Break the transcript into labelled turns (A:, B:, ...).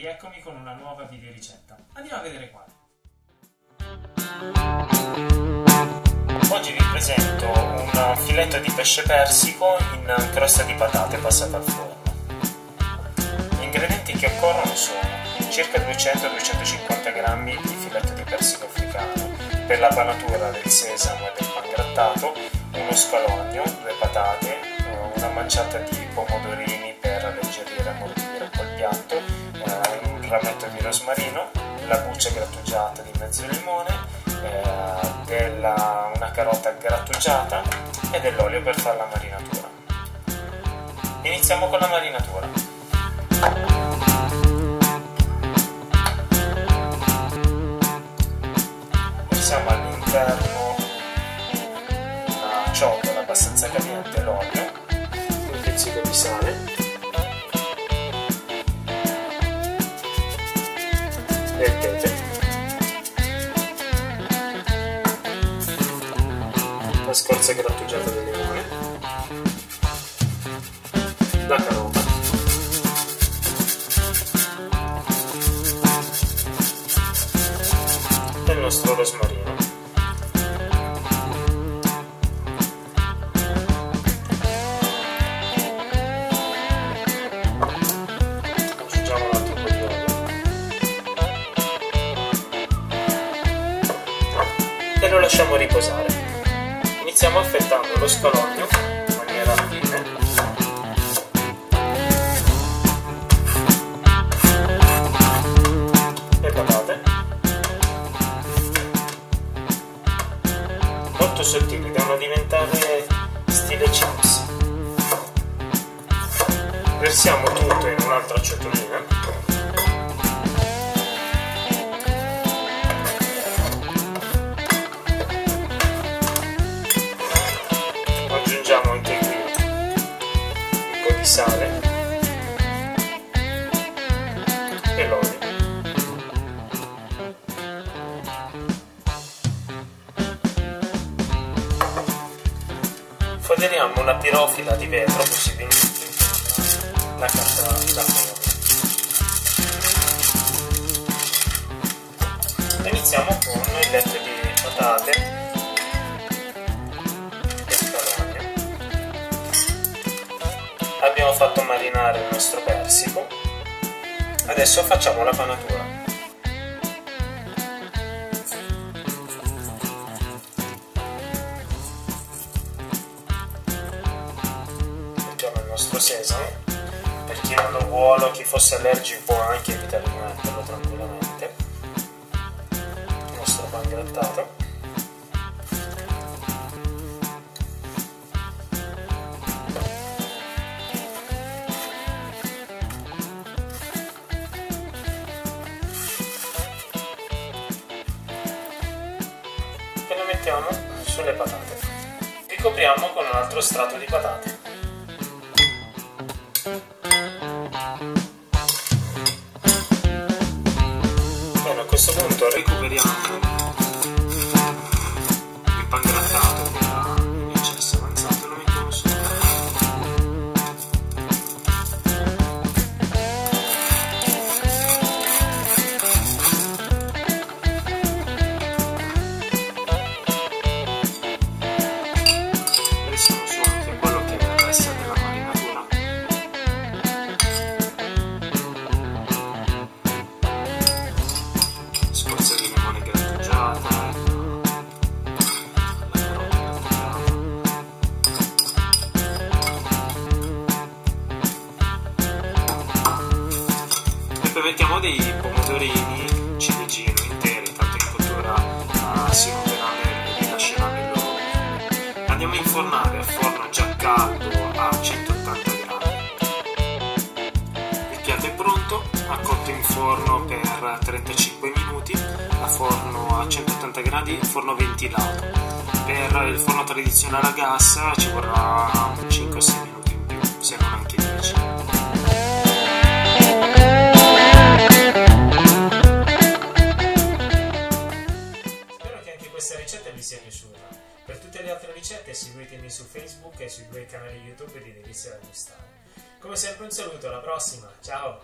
A: rieccomi con una nuova video ricetta. Andiamo a vedere quale. Oggi vi presento un filetto di pesce persico in crosta di patate passata al forno. Gli ingredienti che occorrono sono circa 200-250 g di filetto di persico africano, per la panatura del sesamo e del pangrattato, uno scalogno, 2 patate, una manciata di pomodorini per alleggerire e ammorbidire un po' il piatto, un rametto di rosmarino, la buccia grattugiata di mezzo limone, una carota grattugiata e dell'olio per fare la marinatura. Iniziamo con la marinatura. Versiamo all'interno una ciotola abbastanza caliente l'olio, un pizzico di sale, del pepe, la scorza grattugiata del limone, la carota, e il nostro rosmarino. Aggiungiamo un altro po' di olio e lo lasciamo riposare. Iniziamo affettando lo scalogno in maniera fine, le patate molto sottili, devono diventare stile chips. Versiamo tutto in un'altra ciotolina. Aggiungiamo anche qui un po' di sale e l'olio. Foderiamo una pirofila di vetro, possibilmente la carta da forno. Iniziamo con il letto di patate e scalogno. Abbiamo fatto marinare il nostro persico, adesso facciamo la panatura. Mettiamo il nostro sesamo, per chi non lo vuole o chi fosse allergico può anche evitare di metterlo tranquillamente, il nostro pangrattato, e lo mettiamo sulle patate. Ricopriamo con un altro strato di patate. Bene, a questo punto recuperiamo il pangrattato che era in eccesso avanzato e lo mettiamo su. Versiamo su anche quello che è il resto della marinatura. Scorza di limone grattugiata, la carota grattugiata, e poi mettiamo dei pomodorini ciliegino interi, tanto in cottura si muoveranno e rilasceranno il loro. Andiamo a infornare a forno già caldo a 180 gradi. Il piatto è pronto, ha cotto in forno per 35 minuti, a forno a 180 gradi, forno ventilato. Per il forno tradizionale a gas ci vorrà 5-6 minuti in più, se non anche 10. Spero che anche questa ricetta vi sia piaciuta. Per tutte le altre ricette seguitemi su Facebook e sui 2 canali YouTube di Delizia da Gustare. Come sempre un saluto, alla prossima, ciao!